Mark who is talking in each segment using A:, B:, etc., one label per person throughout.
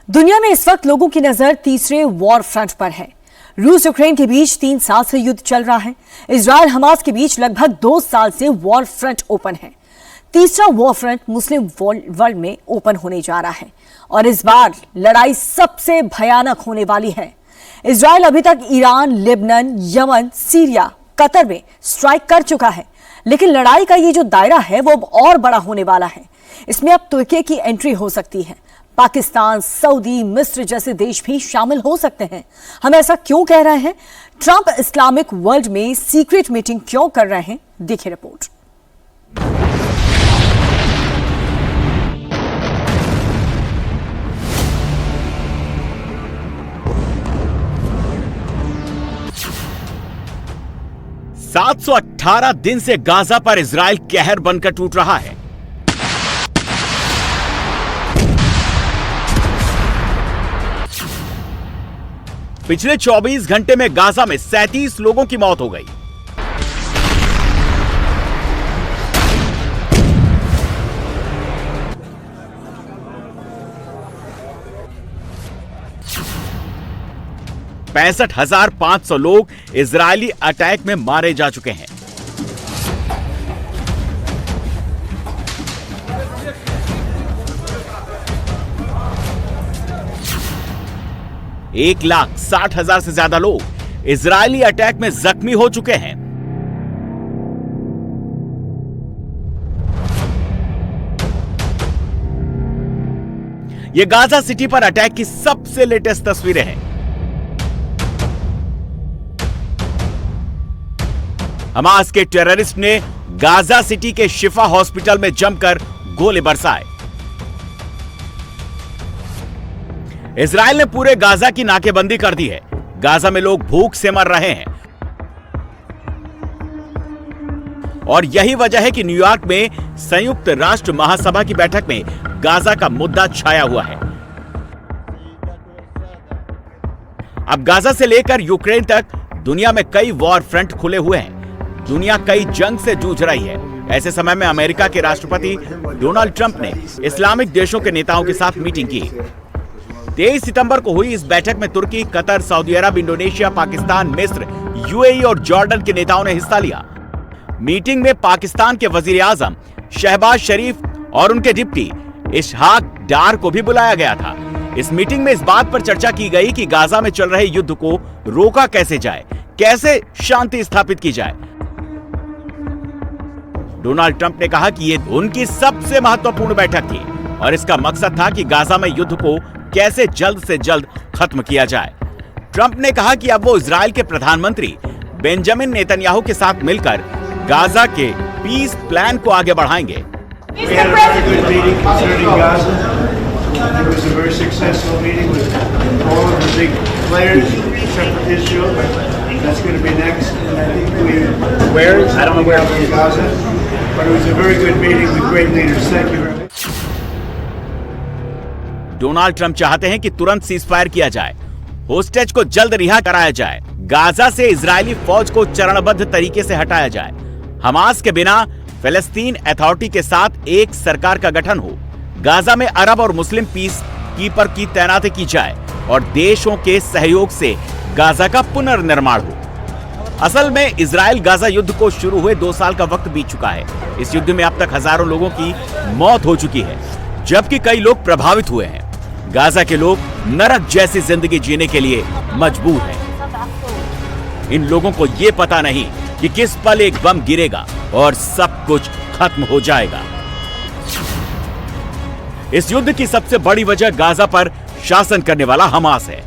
A: दुनिया में इस वक्त लोगों की नजर तीसरे वॉर फ्रंट पर है। रूस यूक्रेन के बीच 3 साल से युद्ध चल रहा है। इजरायल हमास के बीच लगभग 2 साल से वॉर फ्रंट ओपन है। तीसरा वॉर फ्रंट मुस्लिम वर्ल्ड में ओपन होने जा रहा है और इस बार लड़ाई सबसे भयानक होने वाली है। इजरायल अभी तक Iran, Lebanon, Yemen, Syria, Qatar में स्ट्राइक कर चुका है, लेकिन लड़ाई का ये जो दायरा है वो अब और बड़ा होने वाला है। इसमें अब तुर्की की एंट्री हो सकती है। पाकिस्तान, सऊदी, मिस्र जैसे देश भी शामिल हो सकते हैं। हम ऐसा क्यों कह रहे हैं? ट्रंप इस्लामिक वर्ल्ड में सीक्रेट मीटिंग क्यों कर रहे हैं? देखिए रिपोर्ट।
B: सात 718 दिन से गाजा पर इजराइल कहर बनकर टूट रहा है। पिछले 24 घंटे में गाजा में 37 लोगों की मौत हो गई। पैंसठ 6500 लोग इजरायली अटैक में मारे जा चुके हैं। एक 1,60,000 से ज्यादा लोग इजरायली अटैक में जख्मी हो चुके हैं। ये गाजा सिटी पर अटैक की सबसे लेटेस्ट तस्वीरें हैं। हमास के टेररिस्ट ने गाजा सिटी के शिफा हॉस्पिटल में जमकर गोले बरसाए। इजराइल ने पूरे गाजा की नाकेबंदी कर दी है। गाजा में लोग भूख से मर रहे हैं और यही वजह है कि न्यूयॉर्क में संयुक्त राष्ट्र महासभा की बैठक में गाजा का मुद्दा छाया हुआ है। अब गाजा से लेकर यूक्रेन तक दुनिया में कई वॉर फ्रंट खुले हुए हैं। दुनिया कई जंग से जूझ रही है। ऐसे समय में अमेरिका के राष्ट्रपति डोनाल्ड ट्रंप ने इस्लामिक देशों के नेताओं के साथ मीटिंग की। 23 सितंबर को हुई इस बैठक में तुर्की, कतर, सऊदी अरब, इंडोनेशिया, पाकिस्तान, मिस्र, यूएई और जॉर्डन के नेताओं ने हिस्सा लिया। मीटिंग में पाकिस्तान के वजीर आजम शहबाज शरीफ और उनके डिप्टी इशहाक डार को भी बुलाया गया था। इस मीटिंग में इस बात पर चर्चा की गई कि गाजा में चल रहे युद्ध को रोका कैसे जाए, कैसे शांति स्थापित की जाए। डोनाल्ड ट्रंप ने कहा कि ये उनकी सबसे महत्वपूर्ण बैठक थी और इसका मकसद था कि गाजा में युद्ध को कैसे जल्द से जल्द खत्म किया जाए। ट्रंप ने कहा कि अब वो इजराइल के प्रधानमंत्री बेंजामिन नेतन्याहू के साथ मिलकर गाजा के पीस प्लान को आगे बढ़ाएंगे। डोनाल्ड ट्रंप चाहते हैं कि तुरंत सीजफायर किया जाए, होस्टेज को जल्द रिहा कराया जाए, गाजा से इजरायली फौज को चरणबद्ध तरीके से हटाया जाए, हमास के बिना फिलिस्तीन अथॉरिटी के साथ एक सरकार का गठन हो, गाजा में अरब और मुस्लिम पीस कीपर की तैनाती की जाए और देशों के सहयोग से गाजा का पुनर्निर्माण हो। असल में इजराइल गाजा युद्ध को शुरू हुए 2 साल का वक्त बीत चुका है। इस युद्ध में अब तक हजारों लोगों की मौत हो चुकी है, जबकि कई लोग प्रभावित हुए हैं। गाजा के लोग नरक जैसी जिंदगी जीने के लिए मजबूर हैं। इन लोगों को यह पता नहीं कि किस पल एक बम गिरेगा और सब कुछ खत्म हो जाएगा। इस युद्ध की सबसे बड़ी वजह गाजा पर शासन करने वाला हमास है।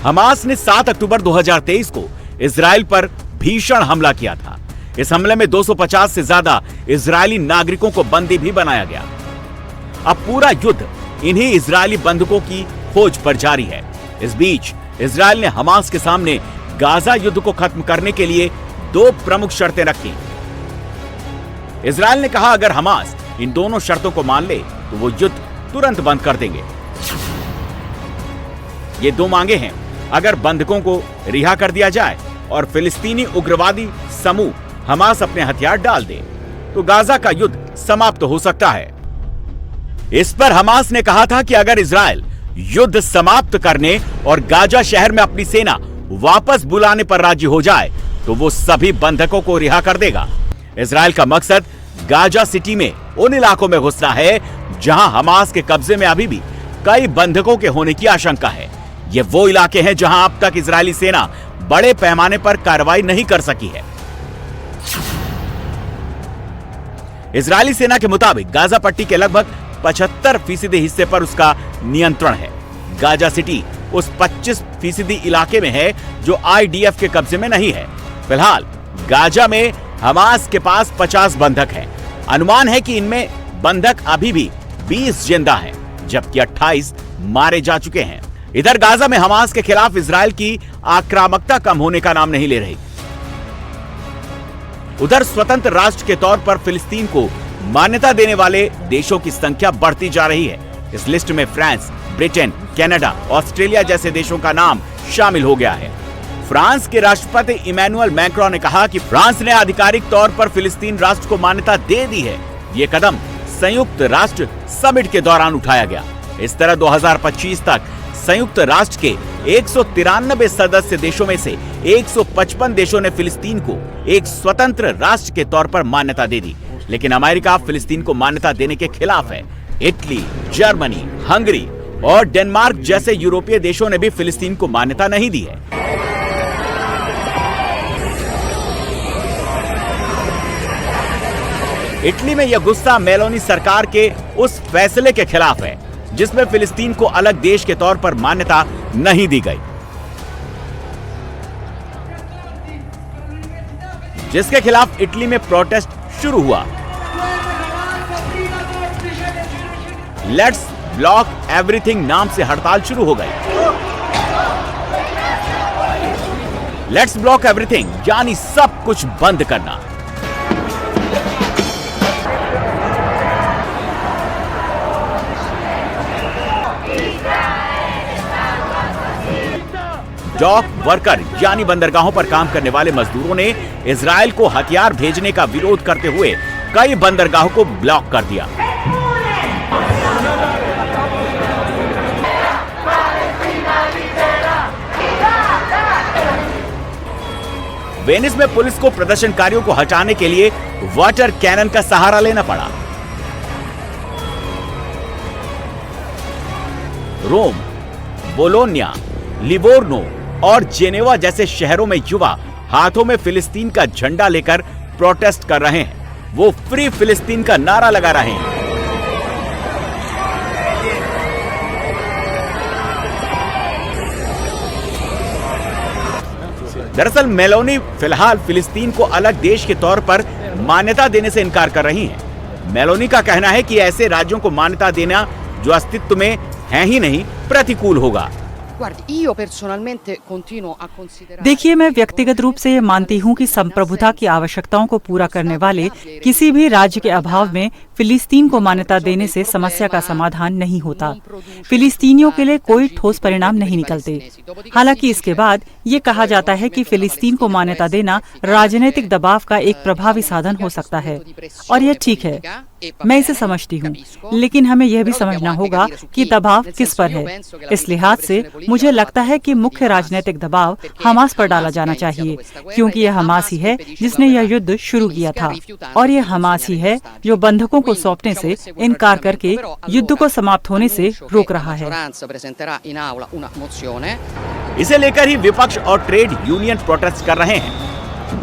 B: हमास ने 7 अक्टूबर 2023 को इजराइल पर भीषण हमला किया था। इस हमले में 250 से ज्यादा इजरायली नागरिकों को बंदी भी बनाया गया। अब पूरा युद्ध इन्हीं इजरायली बंधकों की खोज पर जारी है। इस बीच इजरायल ने हमास के सामने गाजा युद्ध को खत्म करने के लिए 2 प्रमुख शर्तें रखी। इजरायल ने कहा अगर हमास इन दोनों शर्तों को मान ले तो वो युद्ध तुरंत बंद कर देंगे। ये 2 मांगे हैं, अगर बंधकों को रिहा कर दिया जाए और फिलिस्तीनी उग्रवादी समूह हमास अपने हथियार डाल दे तो गाजा का युद्ध समाप्त हो सकता है। इस पर हमास ने कहा था कि अगर इजरायल युद्ध समाप्त करने और गाजा शहर में अपनी सेना वापस बुलाने पर राजी हो जाए तो वो सभी बंधकों को रिहा कर देगा। इजराइल का मकसद गाजा सिटी में उन इलाकों में घुसना है जहां हमास के कब्जे में अभी भी कई बंधकों के होने की आशंका है। ये वो इलाके हैं जहां अब तक इजरायली सेना बड़े पैमाने पर कार्रवाई नहीं कर सकी है। इजरायली सेना के मुताबिक गाजा पट्टी के लगभग 75% हिस्से पर उसका नियंत्रण है। गाजा सिटी उस 25% इलाके में है जो IDF के कब्जे में नहीं है। फिलहाल गाजा में हमास के पास 50 बंधक हैं। अनुमान है कि इनमें बंधक अभी भी 20 जिंदा हैं, जबकि 28 मारे जा चुके हैं। इधर गाजा में हमास के खिलाफ इजराइल की आक्रामकता कम होने का नाम नहीं ले रही। उधर स्वतंत्र राष्ट्र के तौर पर फिलिस्तीन को मान्यता देने वाले देशों की संख्या बढ़ती जा रही है। इस लिस्ट में फ्रांस, ब्रिटेन, कनाडा, ऑस्ट्रेलिया जैसे देशों का नाम शामिल हो गया है। फ्रांस के राष्ट्रपति इमैनुअल मैक्रों ने कहा कि फ्रांस ने आधिकारिक तौर पर फिलिस्तीन राष्ट्र को मान्यता दे दी है। ये कदम संयुक्त राष्ट्र समिट के दौरान उठाया गया। इस तरह 2025 तक संयुक्त राष्ट्र के 193 सदस्य देशों में से 155 देशों ने फिलिस्तीन को एक स्वतंत्र राष्ट्र के तौर पर मान्यता दे दी, लेकिन अमेरिका फिलिस्तीन को मान्यता देने के खिलाफ है। इटली, जर्मनी, हंगरी और डेनमार्क जैसे यूरोपीय देशों ने भी फिलिस्तीन को मान्यता नहीं दी है। इटली में यह गुस्सा मेलोनी सरकार के उस फैसले के खिलाफ है जिसमें फिलिस्तीन को अलग देश के तौर पर मान्यता नहीं दी गई, जिसके खिलाफ इटली में प्रोटेस्ट शुरू हुआ। लेट्स ब्लॉक एवरीथिंग नाम से हड़ताल शुरू हो गई। लेट्स ब्लॉक एवरीथिंग यानी सब कुछ बंद करना। डॉक वर्कर यानी बंदरगाहों पर काम करने वाले मजदूरों ने इजराइल को हथियार भेजने का विरोध करते हुए कई बंदरगाहों को ब्लॉक कर दिया। वेनिस में पुलिस को प्रदर्शनकारियों को हटाने के लिए वाटर कैनन का सहारा लेना पड़ा। रोम, बोलोनिया, लिवोर्नो और जेनेवा जैसे शहरों में युवा हाथों में फिलिस्तीन का झंडा लेकर प्रोटेस्ट कर रहे हैं। वो फ्री फिलिस्तीन का नारा लगा रहे हैं। दरअसल मेलोनी फिलहाल फिलिस्तीन को अलग देश के तौर पर मान्यता देने से इनकार कर रही हैं। मेलोनी का कहना है कि ऐसे राज्यों को मान्यता देना जो अस्तित्व में है ही नहीं, प्रतिकूल होगा।
C: देखिए, मैं व्यक्तिगत रूप से ये मानती हूँ कि संप्रभुता की आवश्यकताओं को पूरा करने वाले किसी भी राज्य के अभाव में फिलिस्तीन को मान्यता देने से समस्या का समाधान नहीं होता। फिलिस्तीनियों के लिए कोई ठोस परिणाम नहीं निकलते। हालांकि इसके बाद ये कहा जाता है कि फिलिस्तीन को मान्यता देना राजनीतिक दबाव का एक प्रभावी साधन हो सकता है, और यह ठीक है, मैं इसे समझती हूँ। लेकिन हमें यह भी समझना होगा कि दबाव किस पर है। इस लिहाज से मुझे लगता है कि मुख्य राजनीतिक दबाव हमास पर डाला जाना चाहिए, क्योंकि यह हमास ही है जिसने यह युद्ध शुरू किया था, और यह हमास ही है जो बंधकों को सौंपने से इनकार करके युद्ध को समाप्त होने से रोक रहा है।
B: इसे लेकर ही विपक्ष और ट्रेड यूनियन प्रोटेस्ट कर रहे हैं।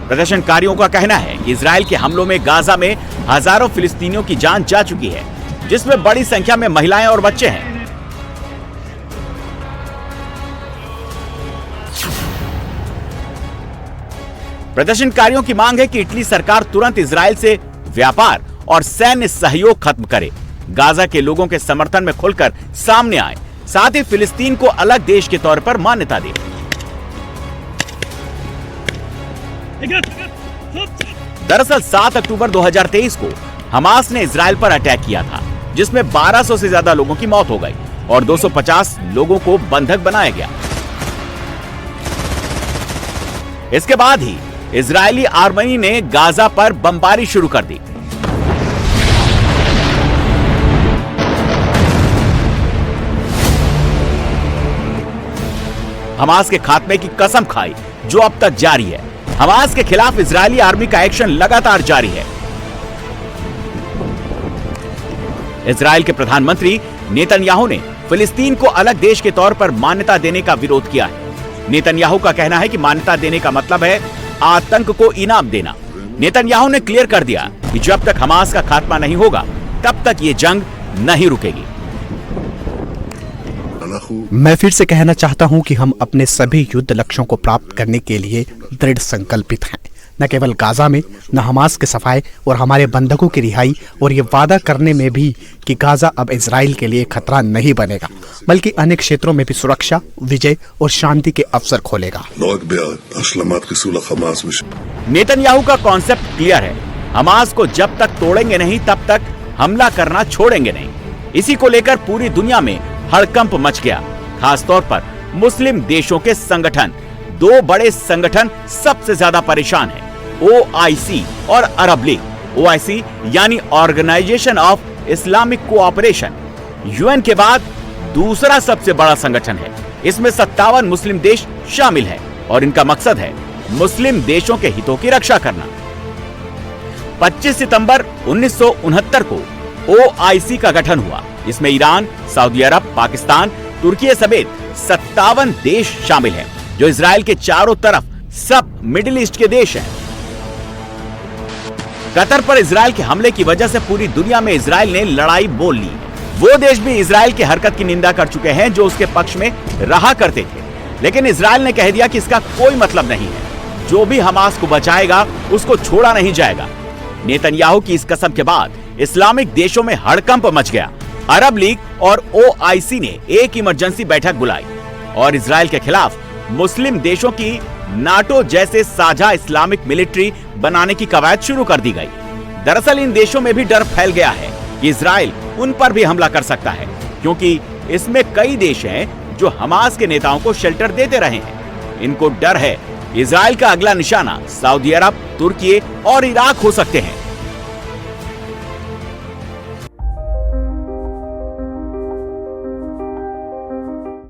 B: प्रदर्शनकारियों का कहना है कि इजराइल के हमलों में गाजा में हजारों फिलिस्तीनियों की जान जा चुकी है, जिसमें बड़ी संख्या में महिलाएं और बच्चे हैं। प्रदर्शनकारियों की मांग है कि इटली सरकार तुरंत इजराइल से व्यापार और सैन्य सहयोग खत्म करे, गाजा के लोगों के समर्थन में खुलकर सामने आए, साथ ही फिलिस्तीन को अलग देश के तौर पर मान्यता दे। दरअसल 7 अक्टूबर 2023 को हमास ने इजराइल पर अटैक किया था, जिसमें 1200 से ज्यादा लोगों की मौत हो गई और 250 लोगों को बंधक बनाया गया। इसके बाद ही इजरायली आर्मी ने गाजा पर बमबारी शुरू कर दी। हमास के खात्मे की कसम खाई, जो अब तक जारी है। हमास के खिलाफ इजरायली आर्मी का एक्शन लगातार जारी है। इजराइल के प्रधानमंत्री नेतन्याहू ने फिलिस्तीन को अलग देश के तौर पर मान्यता देने का विरोध किया है। नेतन्याहू का कहना है कि मान्यता देने का मतलब है आतंक को इनाम देना। नेतन्याहू ने क्लियर कर दिया कि जब तक हमास का खात्मा नहीं होगा तब तक ये जंग नहीं रुकेगी।
D: मैं फिर से कहना चाहता हूं कि हम अपने सभी युद्ध लक्ष्यों को प्राप्त करने के लिए दृढ़ संकल्पित हैं, न केवल गाजा में, न हमास के सफाए और हमारे बंधकों की रिहाई, और ये वादा करने में भी कि गाजा अब इजराइल के लिए खतरा नहीं बनेगा, बल्कि अनेक क्षेत्रों में भी सुरक्षा, विजय और शांति के अवसर खोलेगा।
B: नेतन्याहू का कॉन्सेप्ट क्लियर है, हमास को जब तक तोड़ेंगे नहीं तब तक हमला करना छोड़ेंगे नहीं। इसी को लेकर पूरी दुनिया में हड़कंप मच गया। खासतौर पर मुस्लिम देशों के संगठन, दो बड़े संगठन सबसे ज्यादा परेशान हैं, OIC और अरब लीग। OIC यानी organisation of Islamic cooperation, UN के बाद दूसरा सबसे बड़ा संगठन है। इसमें 57 मुस्लिम देश शामिल है और इनका मकसद है मुस्लिम देशों के हितों की रक्षा करना। 25 सितंबर 1969 को OIC का गठन हुआ। इसमें ईरान, सऊदी अरब, पाकिस्तान, तुर्की समेत 57 देश शामिल हैं, जो इजराइल के चारों तरफ सब मिडिल ईस्ट के देश हैं। कतर पर इजराइल के हमले की वजह से पूरी दुनिया में इजराइल ने लड़ाई बोल ली। वो देश भी इजराइल की हरकत की निंदा कर चुके हैं जो उसके पक्ष में रहा करते थे, लेकिन इजराइल ने कह दिया कि इसका कोई मतलब नहीं है, जो भी हमास को बचाएगा उसको छोड़ा नहीं जाएगा। नेतन्याहू की इस कसम के बाद इस्लामिक देशों में हड़कंप मच गया। अरब लीग और OIC ने एक इमरजेंसी बैठक बुलाई और इजराइल के खिलाफ मुस्लिम देशों की नाटो जैसे साझा इस्लामिक मिलिट्री बनाने की कवायद शुरू कर दी गई। दरअसल इन देशों में भी डर फैल गया है कि इजराइल उन पर भी हमला कर सकता है, क्योंकि इसमें कई देश हैं जो हमास के नेताओं को शेल्टर देते रहे हैं। इनको डर है इजराइल का अगला निशाना सऊदी अरब, तुर्की और इराक हो सकते हैं।